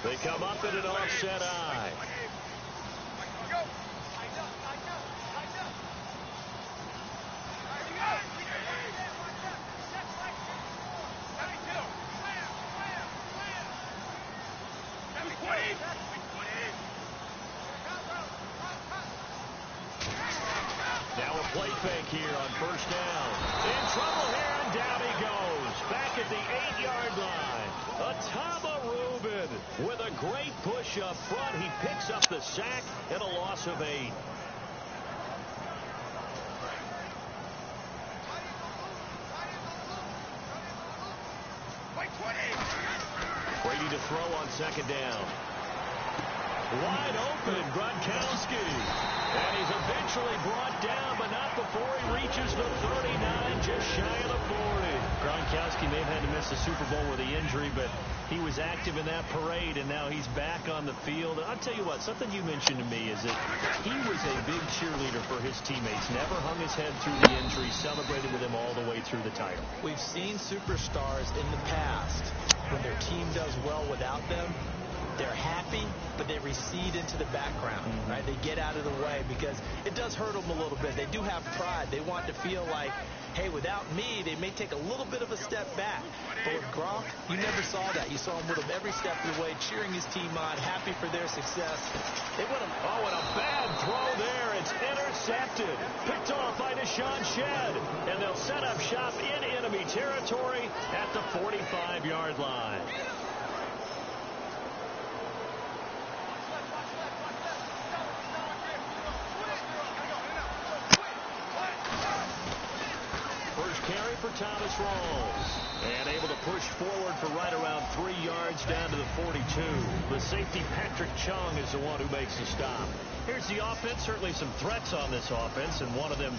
They come up in an offset eye. Now a play fake here on first down. In trouble here, and down he goes. Back at the 8-yard line. Atama Rubin with a great push up front. He picks up the sack and a loss of 8. Brady to throw on second down. Wide open, Gronkowski. And he's eventually brought down, but not before he reaches the 39, just shy of the 40. Gronkowski may have had to miss the Super Bowl with the injury, but he was active in that parade, and now he's back on the field. And I'll tell you what, something you mentioned to me is that he was a big cheerleader for his teammates, never hung his head through the injury, celebrated with him all the way through the title. We've seen superstars in the past, when their team does well without them, they're happy, but they recede into the background, right? They get out of the way because it does hurt them a little bit. They do have pride. They want to feel like, hey, without me, they may take a little bit of a step back. But with Gronk, you never saw that. You saw him with him every step of the way, cheering his team on, happy for their success. They want him. Oh, and a bad throw there. It's intercepted. Picked off by Deshaun Shedd. And they'll set up shop in enemy territory at the 45-yard line. Carry for Thomas Rawls. And able to push forward for right around 3 yards down to the 42. The safety, Patrick Chung, is the one who makes the stop. Here's the offense. Certainly some threats on this offense, and one of them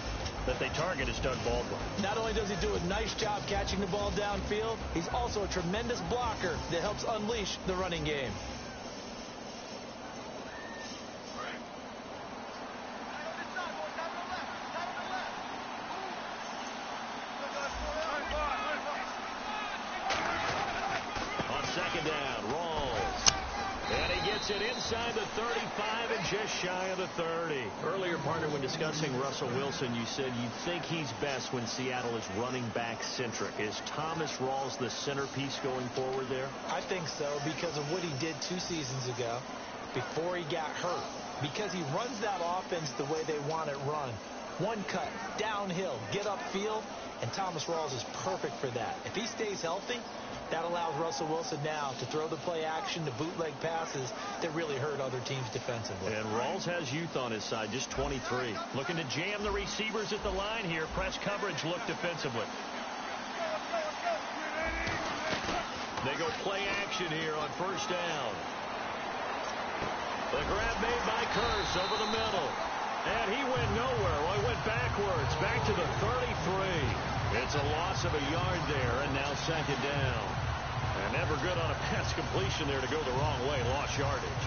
that they target is Doug Baldwin. Not only does he do a nice job catching the ball downfield, he's also a tremendous blocker that helps unleash the running game. Second down, Rawls. And he gets it inside the 35 and just shy of the 30. Earlier, partner, when discussing Russell Wilson, you said you think he's best when Seattle is running back centric. Is Thomas Rawls the centerpiece going forward there? I think so because of what he did 2 seasons ago before he got hurt. Because he runs that offense the way they want it run. One cut, downhill, get upfield, and Thomas Rawls is perfect for that. If he stays healthy, that allows Russell Wilson now to throw the play action, to bootleg passes that really hurt other teams defensively. And Rawls has youth on his side, just 23. Looking to jam the receivers at the line here. Press coverage look defensively. They go play action here on first down. The grab made by Kearse over the middle. And he went nowhere. Well, he went backwards, back to the 33. It's a loss of a yard there, and now second down. And never good on a pass completion there to go the wrong way. Lost yardage.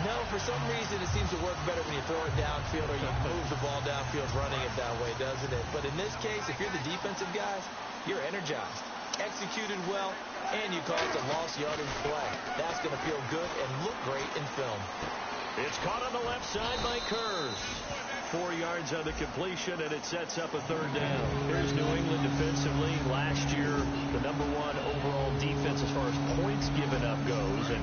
No, for some reason it seems to work better when you throw it downfield or you move the ball downfield running it that way, doesn't it? But in this case, if you're the defensive guys, you're energized, executed well, and you call it a lost yardage play. That's going to feel good and look great in film. It's caught on the left side by Kearse. 4 yards on the completion, and it sets up a third down. Here's New England defensively. Last year, the #1 overall defense as far as points given up goes, and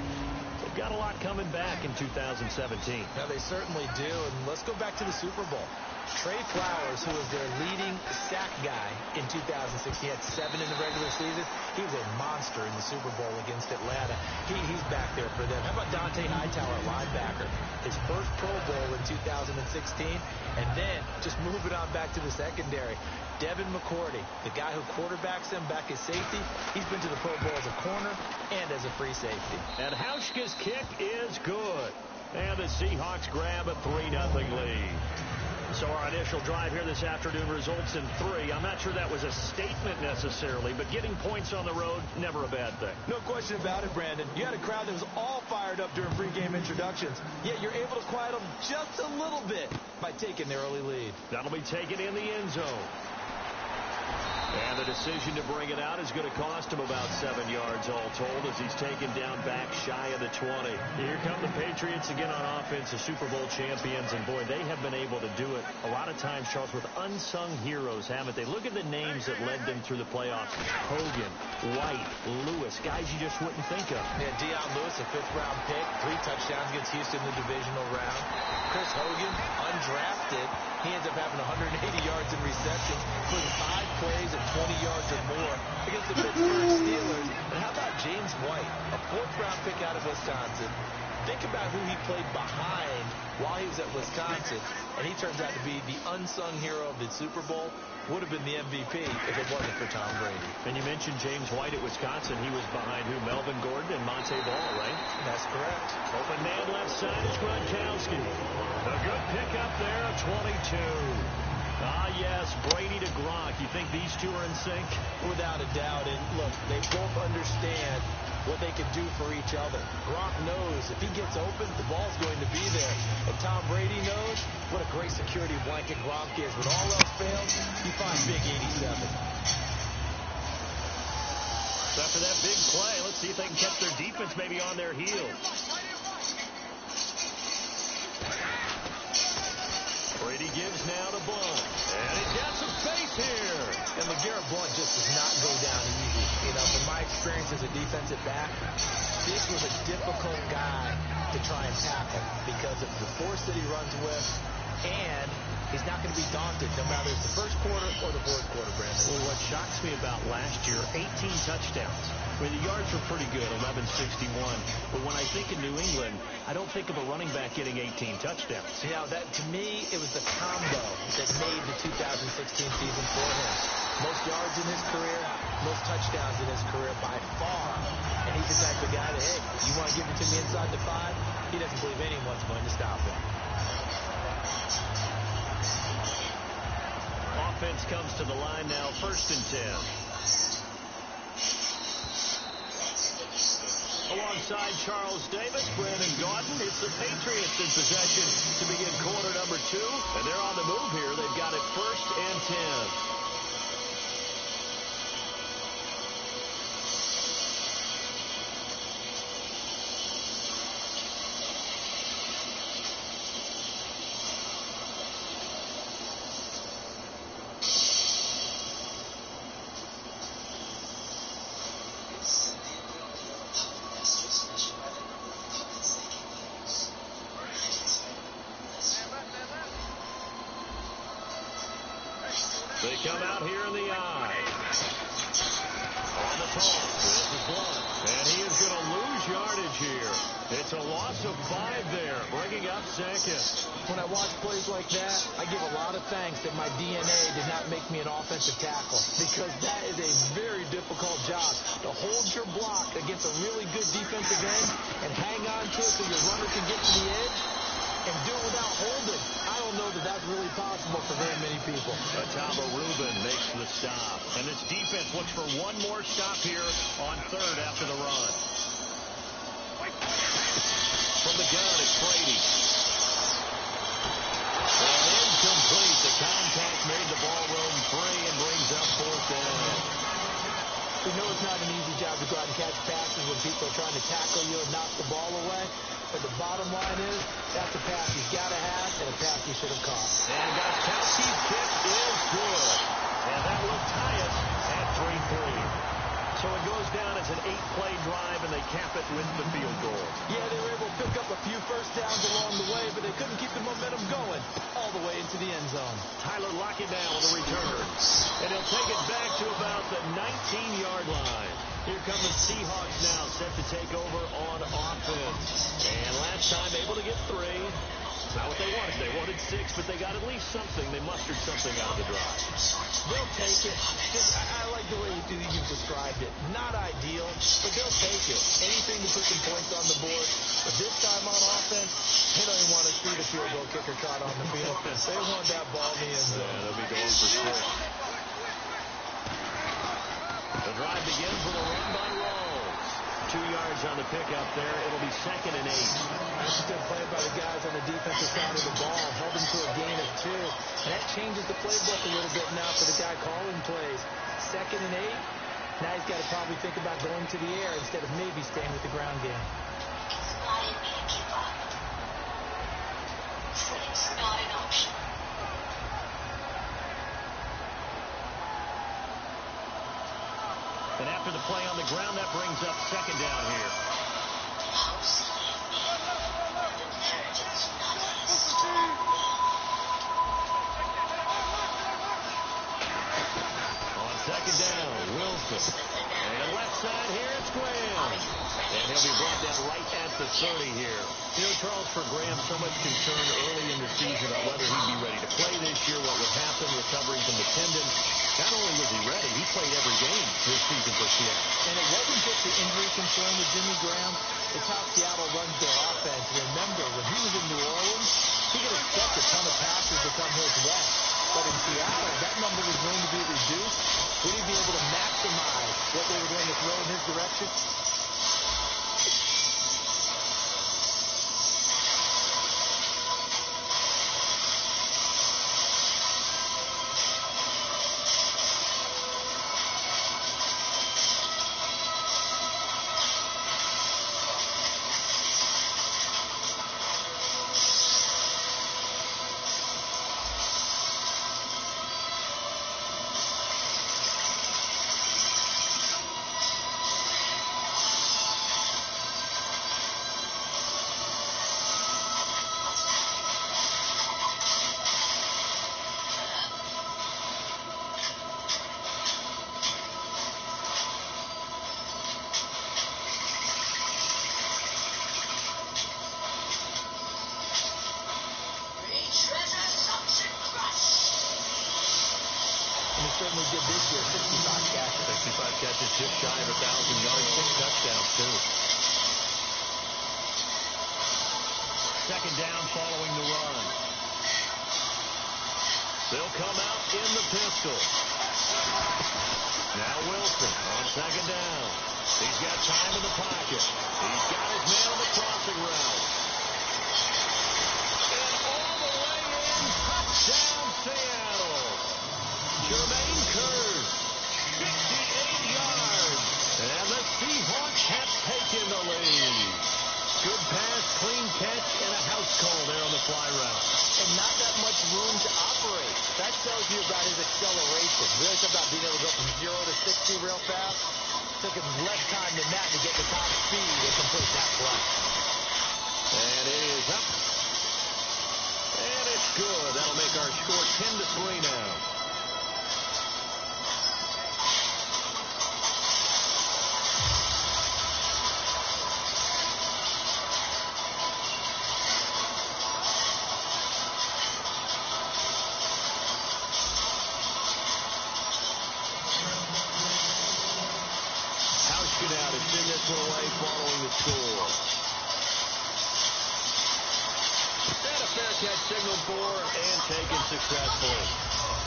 they've got a lot coming back in 2017. Now, they certainly do, and let's go back to the Super Bowl. Trey Flowers, who was their leading sack guy in 2006, he had 7 in the regular season. He was a monster in the Super Bowl against Atlanta. He's back there for them. How about Dante Hightower, linebacker? His first Pro Bowl in 2016, and then just moving on back to the secondary. Devin McCourty, the guy who quarterbacks him back as safety, he's been to the Pro Bowl as a corner and as a free safety. And Hauschka's kick is good. And the Seahawks grab a 3-0 lead. So our initial drive here this afternoon results in 3. I'm not sure that was a statement necessarily, but getting points on the road, never a bad thing. No question about it, Brandon. You had a crowd that was all fired up during pregame introductions, yet you're able to quiet them just a little bit by taking their early lead. That'll be taken in the end zone. And the decision to bring it out is going to cost him about 7 yards all told as he's taken down back shy of the 20. Here come the Patriots again on offense, the Super Bowl champions. And, boy, they have been able to do it a lot of times, Charles, with unsung heroes, haven't they? Look at the names that led them through the playoffs. Hogan, White, Lewis, guys you just wouldn't think of. Yeah, Deion Lewis, a 5th-round pick, 3 touchdowns against Houston in the divisional round. Chris Hogan, undrafted. He ends up having 180 yards in receptions, including 5 plays of 20 yards or more against the Pittsburgh Steelers. And how about James White, a 4th-round pick out of Wisconsin? Think about who he played behind while he was at Wisconsin, and he turns out to be the unsung hero of the Super Bowl. Would have been the MVP if it wasn't for Tom Brady. And you mentioned James White at Wisconsin. He was behind who? Melvin Gordon and Monte Ball, right? That's correct. Open man left side is Gronkowski. A good pickup there, 22. Ah, yes, Brady to Gronk. You think these two are in sync? Without a doubt. And look, they both understand what they can do for each other. Gronk knows if he gets open, the ball's going to be there. And Tom Brady knows what a great security blanket Gronk is. When all else fails, you find Big 87. So after that big play, let's see if they can catch their defense maybe on their heels. Brady gives now to Blunt. And he's got some space here. And LeGarrette Blunt just does not go down easy. You know, from my experience as a defensive back, this was a difficult guy to try and tackle because of the force that he runs with, and he's not going to be daunted no matter it's the first quarter or the fourth quarter, Brandon. Well, what shocks me about last year, 18 touchdowns. I mean, the yards were pretty good, 1161. But when I think of New England, I don't think of a running back getting 18 touchdowns. Yeah, that to me, it was the combo that made the 2016 season for him. Most yards in his career, most touchdowns in his career by far. And he's the type of guy that, hey, you want to give it to me inside the 5? He doesn't believe anyone's going to stop him. Offense comes to the line now, 1st and 10. Alongside Charles Davis, Brandon Gaudin, it's the Patriots in possession to begin quarter number 2. And they're on the move here. They've got it 1st and 10. They come out here in the eye. On the toss, this is Blunt. And he is going to lose yardage here. It's a loss of 5 there, bringing up 2nd. When I watch plays like that, I give a lot of thanks that my DNA did not make me an offensive tackle, because that is a very difficult job, to hold your block against a really good defensive end and hang on to it so your runner can get to the edge and do it without holding. I don't know that that's really possible for very many people. Otabo Rubin makes the stop. And this defense looks for one more stop here on 3rd after the run. From the gun, it's Brady. And incomplete. The contact made the ball roam free and brings up 4th down. We know it's not an easy job to go out and catch passes when people are trying to tackle you and knock the ball away. But the bottom line is, that's a pass he's got to have and a pass he should have caught. And Gostkowski's kick is good. And that will tie us at 3-3. So it goes down as an 8-play drive, and they cap it with the field goal. Yeah, they were able to pick up a few first downs along the way, but they couldn't keep the momentum going all the way into the end zone. Tyler Lockett now on the return. And he'll take it back to about the 19-yard line. Here come the Seahawks now, set to take over on offense. And last time able to get 3. Not what they wanted. They wanted 6, but they got at least something. They mustered something out of the drive. They'll take it. I like the way you've described it. Not ideal, but they'll take it. Anything to put some points on the board. But this time on offense, they don't even want to see the field goal kicker caught on the field. They want that ball in the end zone. Yeah, they'll be going for 6. The drive begins with a run by Rawls. 2 yards on the pickup there. It'll be 2nd and 8. That's a good play by the guys on the defensive side of the ball. Held them to a gain of 2. And that changes the playbook a little bit now for the guy calling plays. 2nd and 8. Now he's got to probably think about going to the air instead of maybe staying with the ground game. It's not in me to give up. It's not an option. And after the play on the ground, that brings up 2nd down here. House leave me. The inheritance not his. On 2nd down, Wilson. And left side here, it's Graham. And he'll be brought down right at the 30 here. You know, Charles, for Graham, so much concern early in the season about whether he'd be ready to play this year, what would happen recovering from the tendon. Not only was he ready, he played every game this season for Seattle. And it wasn't just the injury concern with Jimmy Graham. It's how Seattle runs their offense. Remember, when he was in New Orleans, he could expect a ton of passes to come his way. But in Seattle, that number was going to be reduced. Would he be able to maximize what they were going to throw in his direction? Certainly did this year, 65 catches. 65 catches, just shy of 1,000 yards, 6 touchdowns, too. 2nd down following the run. They'll come out in the pistol. Now Wilson on 2nd down. He's got time in the pocket. He's got his man on the crossing route. And all the way in, touchdown Seattle. Jermaine Kearse, 58 yards, and the Seahawks have taken the lead. Good pass, clean catch, and a house call there on the fly route. And not that much room to operate. That tells you about his acceleration. Really talk about being able to go from 0 to 60 real fast. Took him less time than that to get the top speed to complete that play. And it is up. And it's good. That'll make our score 10-3 now. Out to send this one away following the score. And a fair catch signaled for and taken successfully.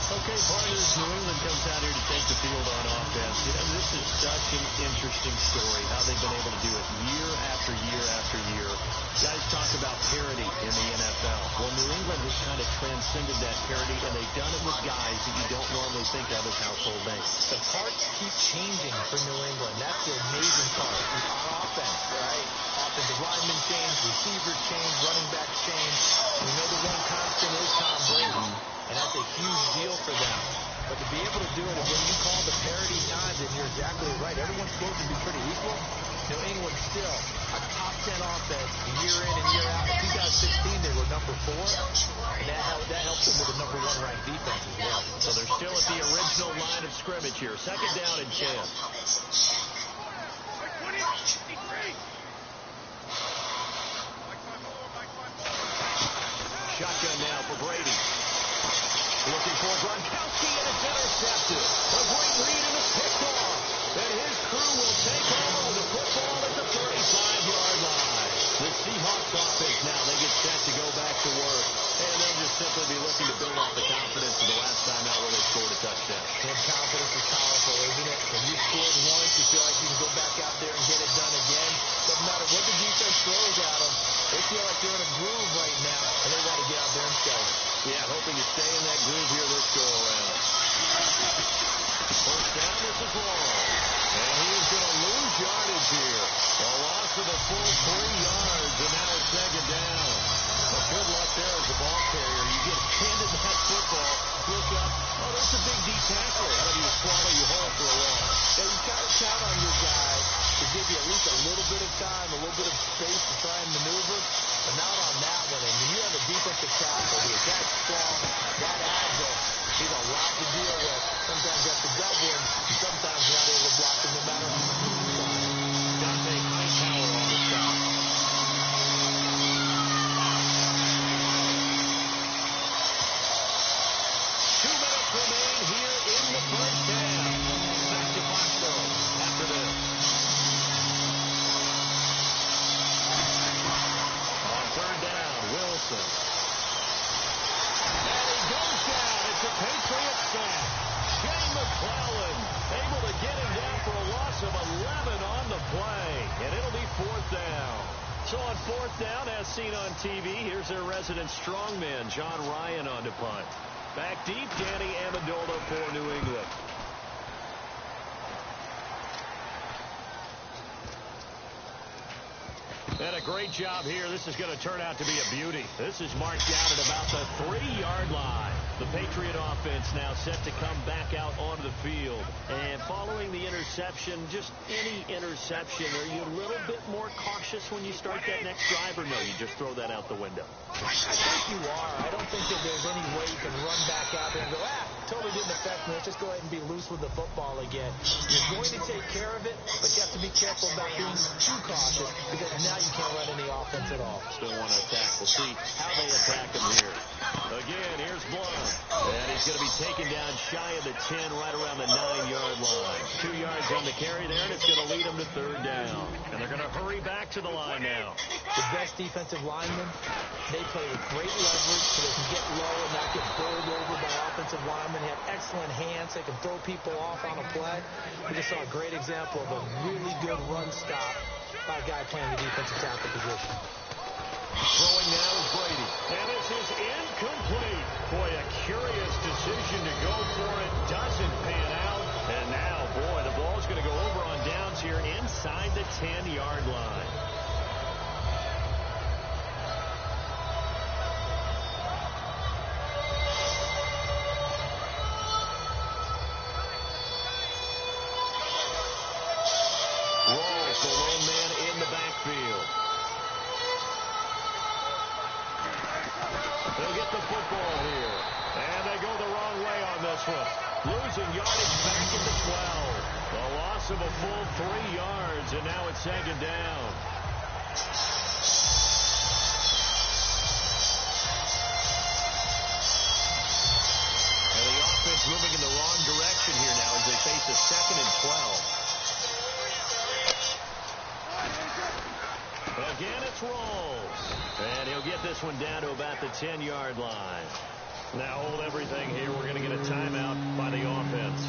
Okay, partners, New England comes out here to take the field on offense. You know, this is such an interesting story, how they've been able to do it year after year after year. Guys talk about parity in the NFL. Well, New England has kind of transcended that parity, and they've done it with guys that you don't normally think of as household names. The parts keep changing for New England. That's the amazing part. On offense, right? Offensive linemen change, receivers change, running backs change. We know the one constant is Tom Brady, and that's a huge deal for them. But to be able to do it, and when you call the parity times, and you're exactly right, everyone's supposed to be pretty equal. New England still a top 10 offense year in and year out. In 2016, they were number 4, and that helped them with a number 1 ranked defense as well. So they're still at the original line of scrimmage here. 2nd down and 10. Shotgun now for Brady. Looking for Gronkowski, and it's intercepted. A great read, and it's picked off. And his crew will take over the football at the 35-yard line. The Seahawks offense now, they get set to go back to work. And they'll just simply be looking to build off the confidence of the last time out where they scored a touchdown. And confidence is powerful, isn't it? When you scored once, you feel like you can go back out there and get it done again. last seen on TV, here's their resident strongman, John Ryan, on to punt. Back deep, Danny Amendola for New England. And a great job here. This is going to turn out to be a beauty. This is marked down at about the 3-yard line. The Patriot offense now set to come back out onto the field. And following the interception, just any interception, are you a little bit more cautious when you start that next drive, or no, you just throw that out the window? I think you are. I don't think that there's any way you can run back out there and go, totally didn't affect me. Let's just go ahead and be loose with the football again. You're going to take care of it, but you have to be careful about being too cautious, because now you can't run any offense at all. Still want to attack. We'll see how they attack him here. Again, here's Blount. And he's going to be taken down shy of the 10, right around the 9-yard line. 2 yards on the carry there, and it's going to lead them to 3rd down. And they're going to hurry back to the line now. The best defensive linemen, they play with great leverage so they can get low and not get bowled over by offensive linemen. They have excellent hands. They can throw people off on a play. We just saw a great example of a really good run stop by a guy playing the defensive tackle position. Throwing now is Brady. And this is incomplete. Boy, a curious decision to go for it. Doesn't pan out. And now, boy, the ball's going to go over on downs here inside the 10-yard line. Rawls, the lone man in the backfield. They'll get the football here. And they go the wrong way on this one. Losing yardage back at the 12. A loss of a full 3 yards, and now it's 2nd down. And the offense moving in the wrong direction here now as they face a 2nd and 12. Again, it's Rawls. And he'll get this one down to about the 10-yard line. Now hold everything here. We're going to get a timeout by the offense.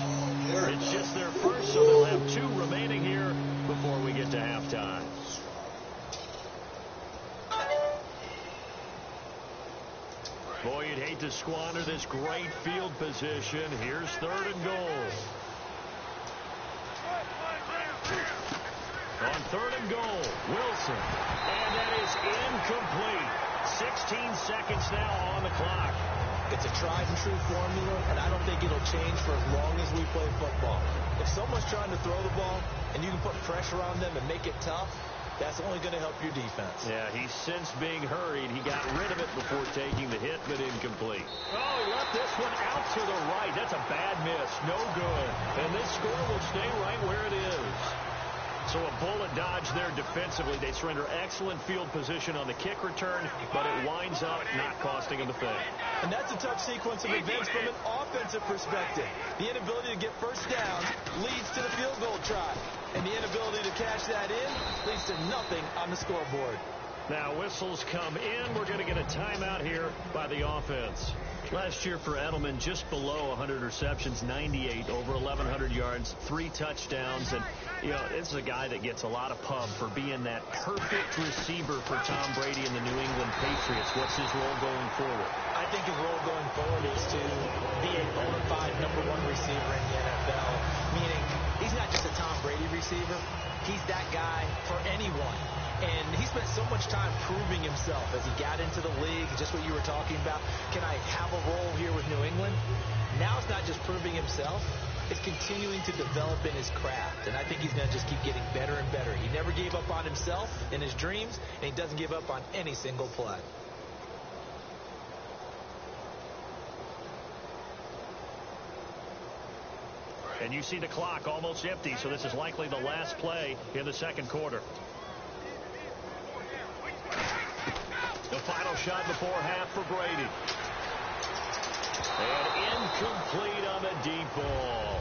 It's just their first, so they'll have 2 remaining here before we get to halftime. Boy, you'd hate to squander this great field position. Here's 3rd and goal. On 3rd and goal, Wilson. And that is incomplete. 16 seconds now on the clock. It's a tried-and-true formula, and I don't think it'll change for as long as we play football. If someone's trying to throw the ball and you can put pressure on them and make it tough, that's only going to help your defense. Yeah, he's since being hurried. He got rid of it before taking the hit, but incomplete. Oh, he left this one out to the right. That's a bad miss. No good. And this score will stay right where it is. So a bullet dodge there defensively. They surrender excellent field position on the kick return, but it winds up not costing them a thing. And that's a tough sequence of events from an offensive perspective. The inability to get first down leads to the field goal try. And the inability to cash that in leads to nothing on the scoreboard. Now whistles come in. We're going to get a timeout here by the offense. Last year for Edelman, just below 100 receptions, 98, over 1,100 yards, 3 touchdowns. And, you know, this is a guy that gets a lot of pub for being that perfect receiver for Tom Brady and the New England Patriots. What's his role going forward? I think his role going forward is to be a bona fide #1 receiver in the NFL, meaning he's not just a Tom Brady receiver. He's that guy for anyone. And he spent so much time proving himself as he got into the league, just what you were talking about. Can I have a role here with New England? Now it's not just proving himself. It's continuing to develop in his craft. And I think he's going to just keep getting better and better. He never gave up on himself and his dreams, and he doesn't give up on any single play. And you see the clock almost empty, so this is likely the last play in the 2nd quarter. The final shot before half for Brady. And incomplete on the deep ball.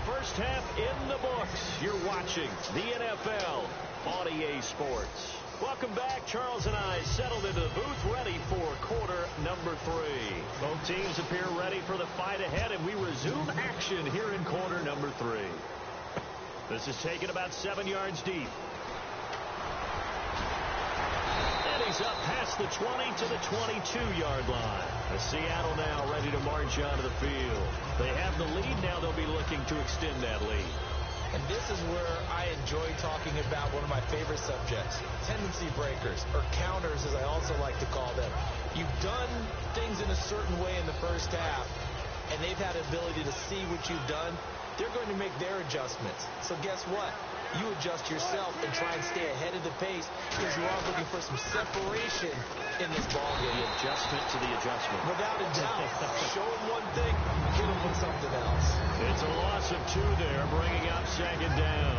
First half in the books. You're watching the NFL on EA Sports. Welcome back. Charles and I settled into the booth, ready for quarter number 3. Both teams appear ready for the fight ahead, and we resume action here in quarter number 3. This is taken about 7 yards deep. And he He's up past the 20 to the 22-yard line. Seattle now ready to march onto the field. They have the lead. Now they'll be looking to extend that lead. And this is where I enjoy talking about one of my favorite subjects, tendency breakers, or counters as I also like to call them. You've done things in a certain way in the first half, and they've had the ability to see what you've done. They're going to make their adjustments. So guess what? You adjust yourself and try and stay ahead of the pace because you are looking for some separation in this ball game. The adjustment to the adjustment. Without a doubt. Show them one thing, hit them with something else. It's a loss of 2 there, bringing up second down.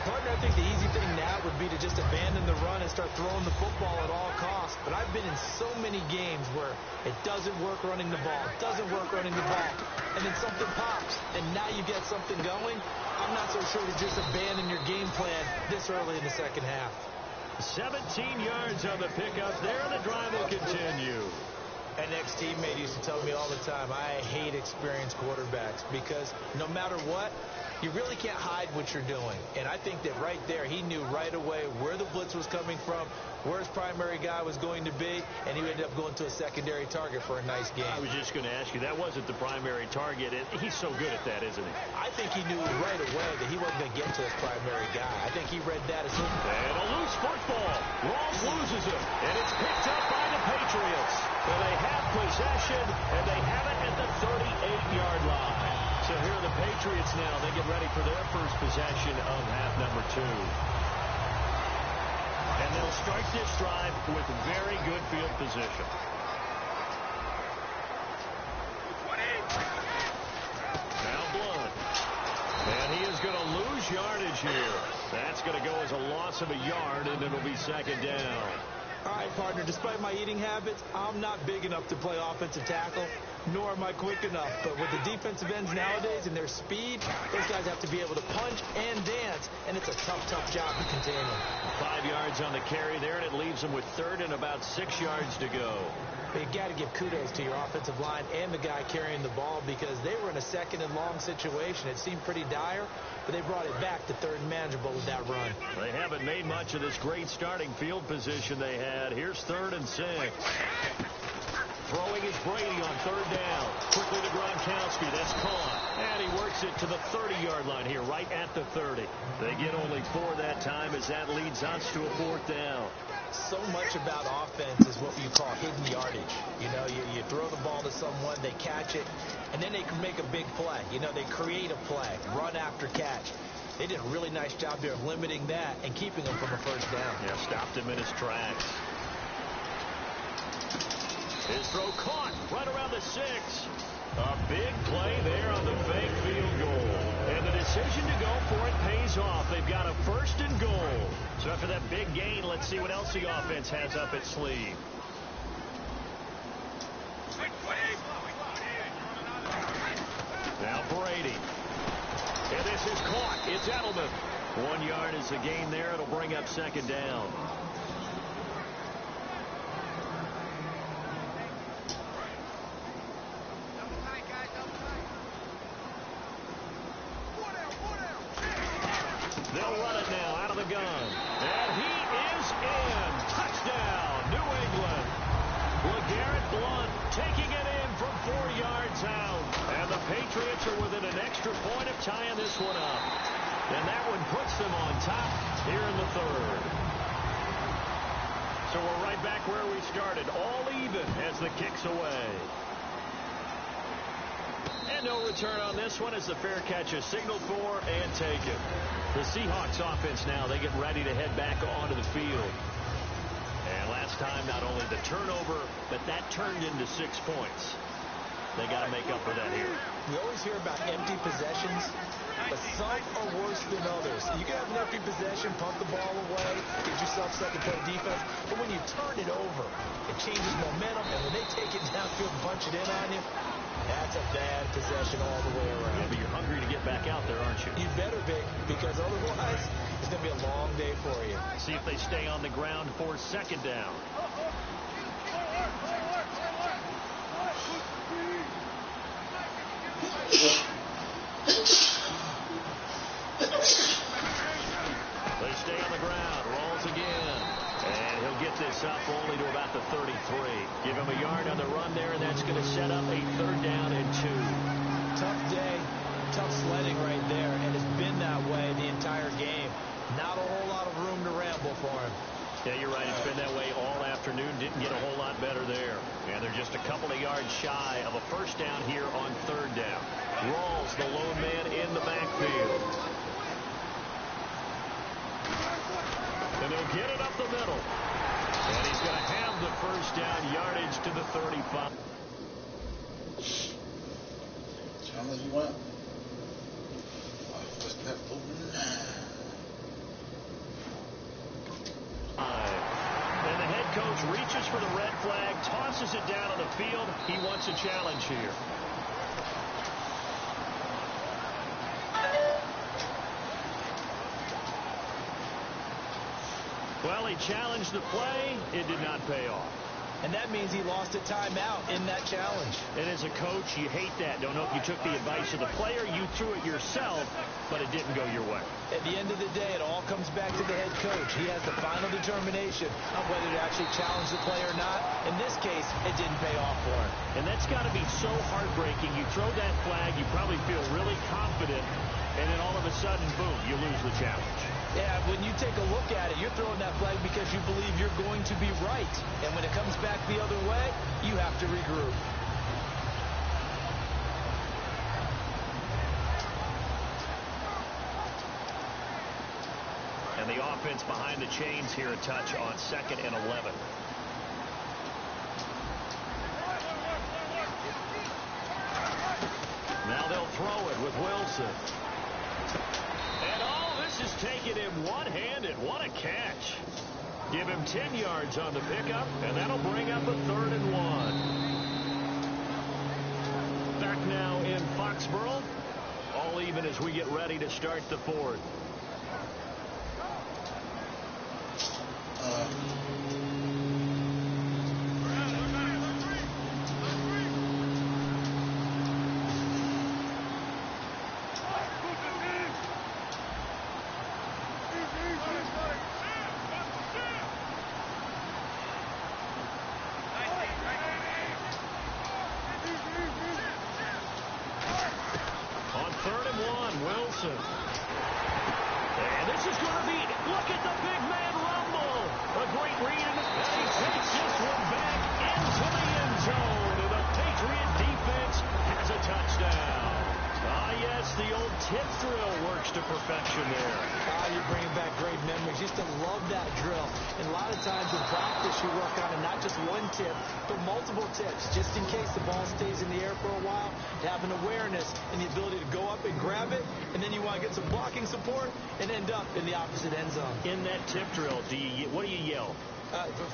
Partner, I think the easy thing now would be to just abandon the run and start throwing the football at all costs. But I've been in so many games where it doesn't work running the ball, and then something pops, and now you get something going. I'm not so sure to just abandon your game plan this early in the second half. 17 yards on the pickup there, and the drive will continue. An ex-teammate used to tell me all the time, I hate experienced quarterbacks because no matter what, you really can't hide what you're doing. And I think that right there, he knew right away where the blitz was coming from, where his primary guy was going to be, and he ended up going to a secondary target for a nice game. I was just going to ask you, that wasn't the primary target. He's so good at that, isn't he? I think he knew right away that he wasn't going to get to his primary guy. I think he read that as soon. And a loose football. Rawls loses it, and it's picked up by the Patriots. So they have possession, and they have it at the 38-yard line. So here are the Patriots now. They get ready for their first possession of half number 2. And they'll start this drive with very good field position. Now Blunt. And he is going to lose yardage here. That's going to go as a loss of a yard, and it'll be second down. All right, partner, despite my eating habits, I'm not big enough to play offensive tackle, nor am I quick enough. But with the defensive ends nowadays and their speed, those guys have to be able to punch and dance, and it's a tough, tough job to contain them. 5 yards on the carry there, and it leaves them with third and about 6 yards to go. But you got to give kudos to your offensive line and the guy carrying the ball because they were in a second and long situation. It seemed pretty dire, but they brought it back to third and manageable with that run. They haven't made much of this great starting field position they had. Here's 3rd and 6. Throwing is Brady on 3rd down. Quickly to Gronkowski. That's caught. And he works it to the 30-yard line here, right at the 30. They get only 4 that time as that leads us to a 4th down. So much about offense is what you call hidden yardage. You know, you throw the ball to someone, they catch it, and then they can make a big play. You know, they create a play, run after catch. They did a really nice job there of limiting that and keeping him from a first down. Yeah, stopped him in his tracks. His throw caught right around the 6. A big play there on the fake field goal. And the decision to go for it pays off. They've got a 1st and goal. So after that big gain, let's see what else the offense has up its sleeve. Now Brady. And this is caught. It's Edelman. 1 yard is the gain there. It'll bring up second down. They'll run it now out of the gun. And he is in. Touchdown, New England. LeGarrette Blount taking it in from 4 yards out. And the Patriots are within an extra point of tying this one up. And that one puts them on top here in the 3rd. So we're right back where we started. All even as the kick's away. And no return on this one as the fair catch is signaled for and taken. The Seahawks offense now, they get ready to head back onto the field. And last time, not only the turnover, but that turned into 6 points. They got to make up for that here. We always hear about empty possessions, but some are worse than others. You can have an empty possession, pump the ball away, get yourself set to play defense, but when you turn it over, it changes momentum, and when they take it downfield and punch it in on you, that's a bad possession all the way around. Yeah, but you're hungry to get back out there, aren't you? You better be, because otherwise, it's going to be a long day for you. See if they stay on the ground for second down. They stay on the ground. Rolls again. And he'll get this up only to about the 33. Give him a yard on the run there, and that's going to set up a 3rd down and 2. Tough day, tough sledding right there, and it's been that way the entire game. Not a whole lot of room to ramble for him. Yeah, you're right. It's been that way all afternoon. Didn't get a whole lot better there. And they're just a couple of yards shy of a 1st down here on 3rd down. Rawls, the lone man in the backfield. And he'll get it up the middle. And he's going to have the 1st down yardage to the 35. Challenge you well. First step open. And the head coach reaches for the red flag, tosses it down on the field. He wants a challenge here. Well, he challenged the play. It did not pay off. And that means he lost a timeout in that challenge. And as a coach, you hate that. Don't know if you took the advice of the player, you threw it yourself, but it didn't go your way. At the end of the day, it all comes back to the head coach. He has the final determination on whether to actually challenge the play or not. In this case, it didn't pay off for him. And that's got to be so heartbreaking. You throw that flag, you probably feel really confident, and then all of a sudden, boom, you lose the challenge. Yeah, when you take a look at it, you're throwing that flag because you believe you're going to be right. And when it comes back the other way, you have to regroup. And the offense behind the chains here a touch on 2nd and 11. Now they'll throw it with Wilson. And this is taking him one-handed. What a catch. Give him 10 yards on the pickup, and that'll bring up a 3rd and 1. Back now in Foxborough. All even as we get ready to start the 4th. And this is going to be, look at the big man rumble. A great read, and he takes this one back into the end zone. And the Patriot defense has a touchdown. Yes, the old tip drill works to perfection there. You're bringing back great memories. Used to love that drill. And a lot of times in practice, you work on it, not just one tip, but multiple tips, just in case the ball stays in the air for a while, to have an awareness and the ability to go up and grab it, and then you want to get some blocking support and end up in the opposite end zone. In that tip drill, what do you yell?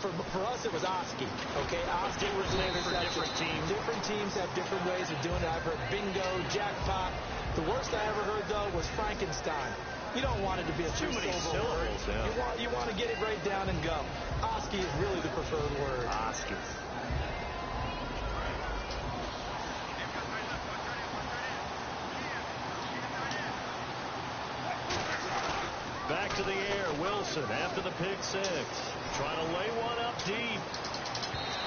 For us, it was Oski. Okay, Oski was the for different teams. Different teams have different ways of doing it. I've heard bingo, jackpot. The worst I ever heard, though, was Frankenstein. You don't want it to be a too many syllables. Yeah. You want to get it right down and go. Oski is really the preferred word. Oski. Back to the air, Wilson after the pick 6. Trying to lay one up deep.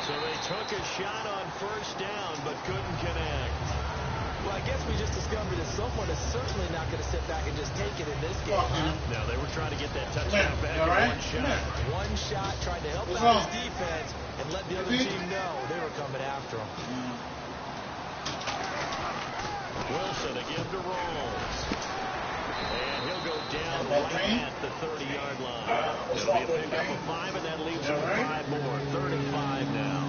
So they took a shot on 1st down, but couldn't connect. Well, I guess we just discovered that someone is certainly not going to sit back and just take it in this game. No, they were trying to get that touchdown back in one shot. One shot, trying to help out his defense and let the other team know they were coming after him. Wilson again to Rawls. And he'll go down right at the 30-yard line. It'll be a pickup of 5, and that leaves him with 5 more. 35 now.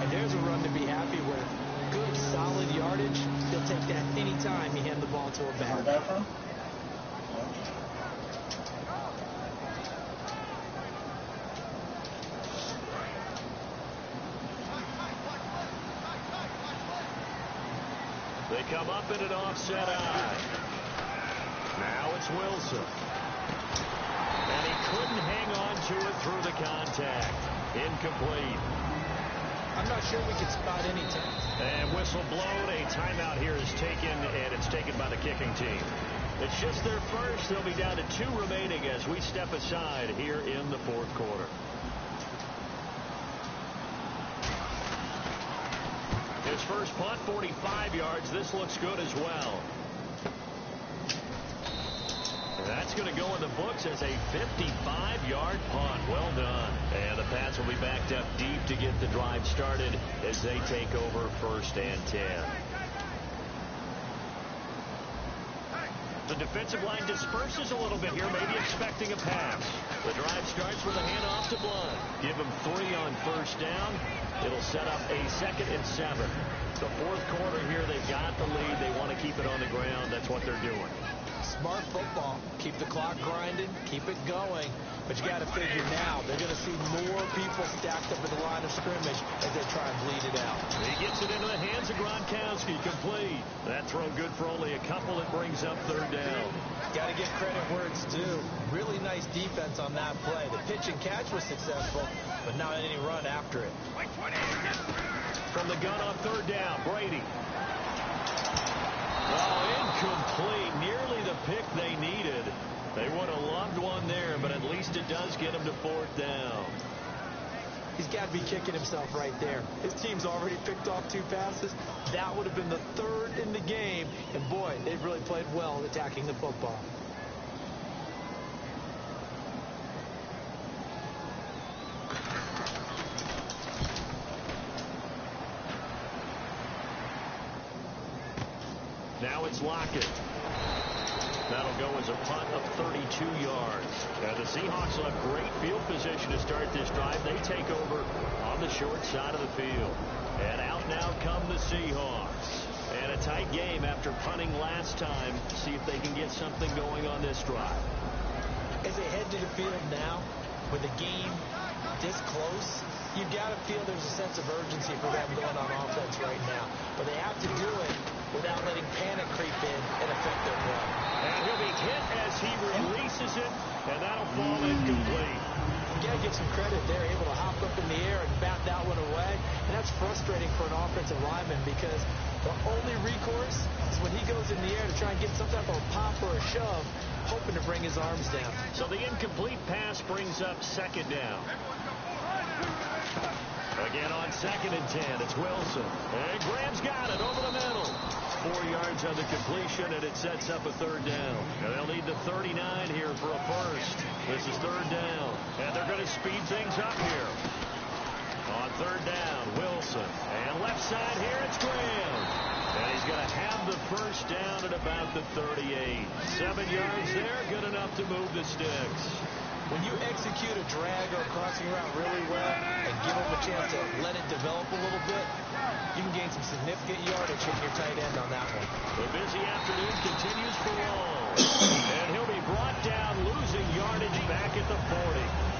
And there's a run to be happy with. Good, solid yardage. He'll take that any time you hand the ball to a back. They come up in an offset eye. Now it's Wilson. And he couldn't hang on to it through the contact. Incomplete. I'm not sure we can spot any time. And whistle blown. A timeout here is taken, and it's taken by the kicking team. It's just their first. They'll be down to 2 remaining as we step aside here in the 4th quarter. His first punt, 45 yards. This looks good as well. And that's going to go in the books as a 55-yard punt. Well done. And the Pats will be backed up deep to get the drive started as they take over 1st and 10. The defensive line disperses a little bit here, maybe expecting a pass. The drive starts with a handoff to Blunt. Give him 3 on 1st down. It'll set up a 2nd and 7. The 4th quarter here, they've got the lead. They want to keep it on the ground. That's what they're doing. Smart football. Keep the clock grinding. Keep it going. But you got to figure now they're going to see more people stacked up at the line of scrimmage as they try and bleed it out. He gets it into the hands of Gronkowski. Complete. That throw good for only a couple. It brings up 3rd down. Got to give credit where it's due. Really nice defense on that play. The pitch and catch was successful, but not any run after it. From the gun on 3rd down, Brady. Oh, incomplete. Nearly the pick they needed. They would have loved one there, but at least it does get him to 4th down. He's got to be kicking himself right there. His team's already picked off 2 passes. That would have been the 3rd in the game. And, boy, they've really played well attacking the football. Now it's Lockett. That'll go as a punt of 32 yards. Now the Seahawks will have great field position to start this drive. They take over on the short side of the field. And out now come the Seahawks. And a tight game after punting last time. See if they can get something going on this drive. As they head to the field now, with the game this close, you've got to feel there's a sense of urgency for them going on offense right now. But they have to do it without letting panic creep in and affect their play. And he'll be hit as he releases it, and that'll fall incomplete. You got to give some credit. They're able to hop up in the air and bat that one away. And that's frustrating for an offensive lineman because the only recourse is when he goes in the air to try and get some type of pop or a shove, hoping to bring his arms down. So the incomplete pass brings up 2nd down. Again on 2nd and 10, it's Wilson. And Graham's got it over the middle. 4 yards on the completion, and it sets up a 3rd down. And they'll need the 39 here for a first. This is 3rd down, and they're going to speed things up here. On 3rd down, Wilson. And left side here, it's Graham. And he's going to have the first down at about the 38. 7 yards there, good enough to move the sticks. When you execute a drag or a crossing route really well and give them a chance to let it develop a little bit, you can gain some significant yardage hitting your tight end on that one. The busy afternoon continues for Long. And he'll be brought down, losing yardage back at the 40.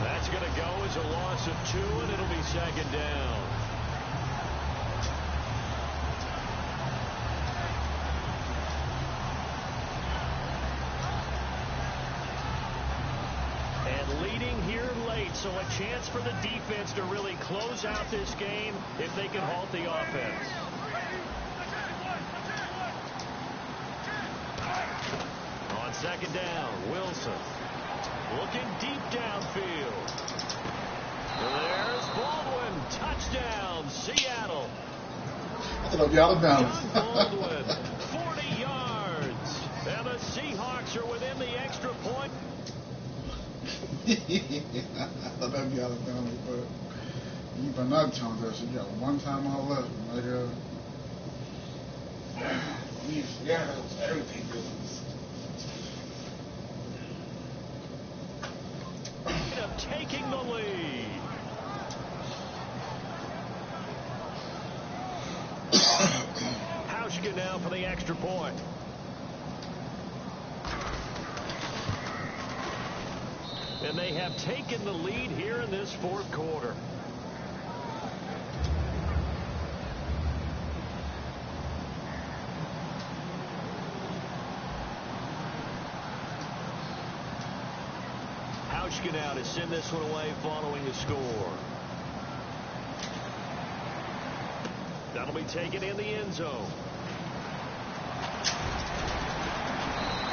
That's going to go as a loss of 2, and it'll be 2nd down. Leading here late, so a chance for the defense to really close out this game if they can halt the offense. On 2nd down, Wilson looking deep downfield. There's Baldwin, touchdown, Seattle. I thought you out of bounds. Baldwin, 40 yards, and the Seahawks are within the extra point. I thought that'd be out of bounds, but you better not challenge that shit. You got 1 time all left, nigga. Yeah, everything good. Of taking the lead. Hauschka now for the extra point. And they have taken the lead here in this 4th quarter. Hauschka now to send this one away following the score. That'll be taken in the end zone.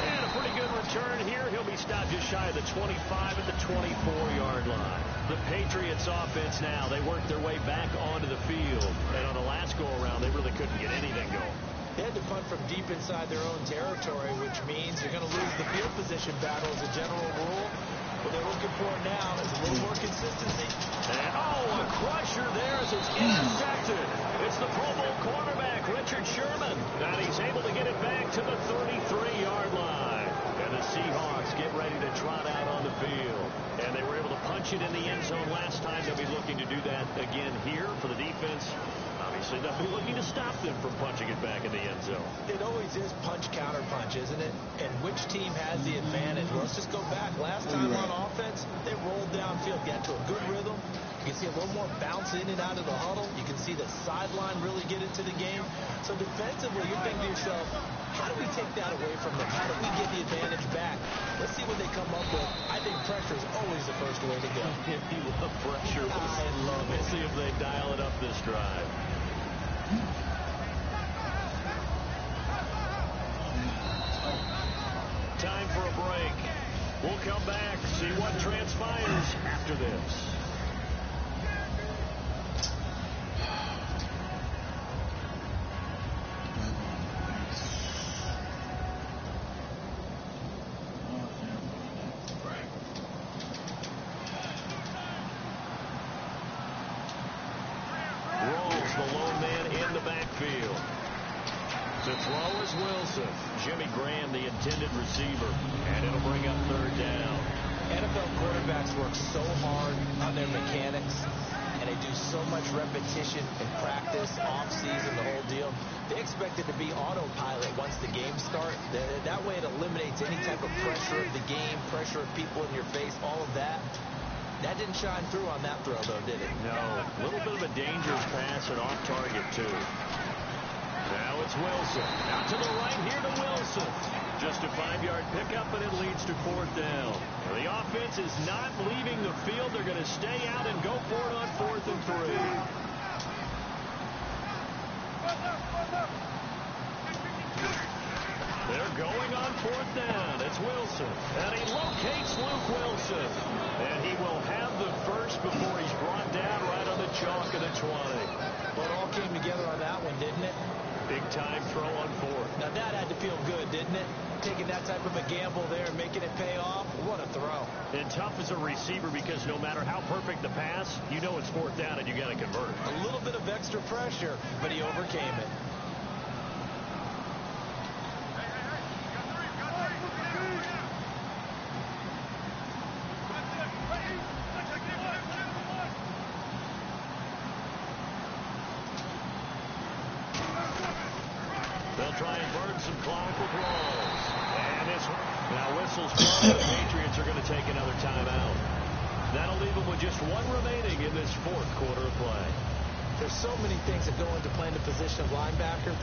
And a pretty good return here. He'll be stopped just shy of the 25 at the 24-yard line. The Patriots offense now, they work their way back onto the field. And on the last go-around, they really couldn't get anything going. They had to punt from deep inside their own territory, which means you're going to lose the field position battle as a general rule. What they're looking for now is a little more consistency. And, a crusher there as it's intercepted. It's the Pro Bowl cornerback, Richard Sherman. And he's able to get it back to the 33-yard line. And the Seahawks get ready to trot out on the field. And they were able to punch it in the end zone last time. They'll be looking to do that again here for the defense. Obviously, they'll be looking to stop them from punching it back in the end zone. It always is punch-counter-punch, isn't it? And which team has the advantage? Well, let's just go back. Last time on offense, they rolled downfield, got to a good rhythm. You can see a little more bounce in and out of the huddle. You can see the sideline really get into the game. So defensively, you're thinking to yourself, how do we take that away from them? How do we get the advantage back? Let's see what they come up with. I think pressure is always the first way to go. You love pressure. I love it. We'll see if they dial it up this drive. Time for a break. We'll come back, see what transpires after this. To throw is Wilson. Jimmy Graham, the intended receiver. And it'll bring up third down. NFL quarterbacks work so hard on their mechanics, and they do so much repetition in practice, off-season, the whole deal. They expect it to be autopilot once the game starts. That way it eliminates any type of pressure of the game, pressure of people in your face, all of that. That didn't shine through on that throw, though, did it? No. A little bit of a dangerous pass and off target, too. Now it's Wilson. Out to the right here to Wilson. Just a 5-yard pickup, and it leads to fourth down. The offense is not leaving the field. They're going to stay out and go for it on 4th and 3. They're going on 4th down. It's Wilson. And he locates Luke Wilson. And he will have the first before he's brought down right on the chalk of the 20. Well, it all came together on that one, didn't it? Big-time throw on 4th. Now, that had to feel good, didn't it? Taking that type of a gamble there and making it pay off. What a throw. And tough as a receiver because no matter how perfect the pass, you know it's 4th down and you got to convert. A little bit of extra pressure, but he overcame it. They'll try and burn some clock with Rawls. And this one. Now whistles blown. The Patriots are going to take another timeout. That'll leave them with just one remaining in this 4th quarter of play. There's so many things that go into playing the position of linebacker.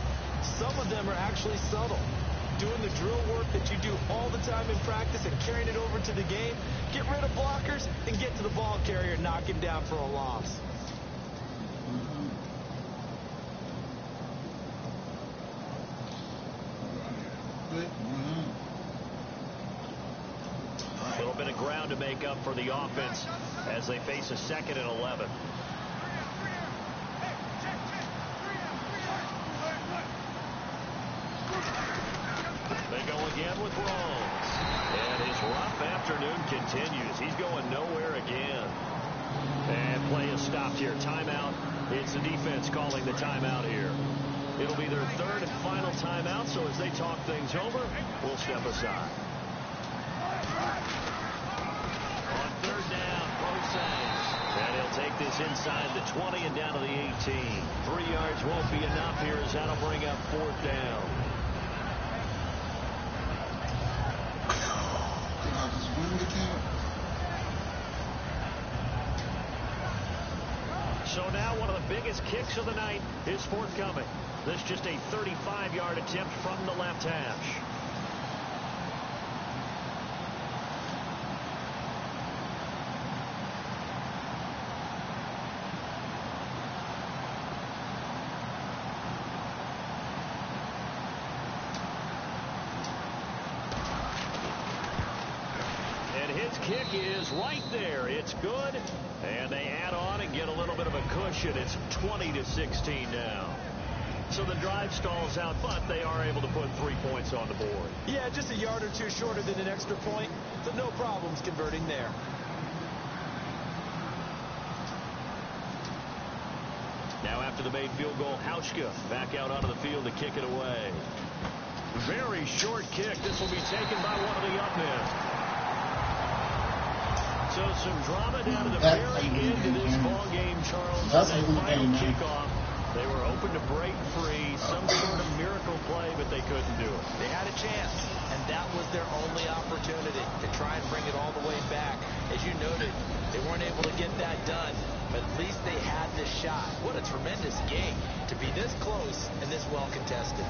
Some of them are actually subtle. Doing the drill work that you do all the time in practice and carrying it over to the game. Get rid of blockers and get to the ball carrier and knock him down for a loss. A little bit of ground to make up for the offense as they face a 2nd and 11. They go again with Rawls. And his rough afternoon continues. He's going nowhere again. And play is stopped here. Timeout. It's the defense calling the timeout here. It'll be their 3rd and final timeout, so as they talk things over, we'll step aside. On 3rd down, Prosang. And he'll take this inside the 20 and down to the 18. 3 yards won't be enough here as that'll bring up 4th down. So now one of the biggest kicks of the night is forthcoming. This just a 35-yard attempt from the left hash. His kick is right there. It's good. And they add on and get a little bit of a cushion. It's 20-16 now. So the drive stalls out, but they are able to put 3 points on the board. Yeah, just a yard or two shorter than an extra point, so no problems converting there. Now after the made field goal, Hauschka back out onto the field to kick it away. Very short kick. This will be taken by one of the up men. So some drama down to the very end of this ball game, Charles. That's a a good final game, man. kickoff. They were open to break free, some sort of miracle play, but they couldn't do it. They had a chance, and that was their only opportunity to try and bring it all the way back. As you noted, they weren't able to get that done, but at least they had the shot. What a tremendous game to be this close and this well contested.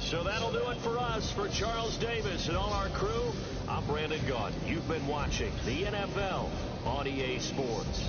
So that'll do it for us. For Charles Davis and all our crew, I'm Brandon Gaudin. You've been watching the NFL on EA Sports.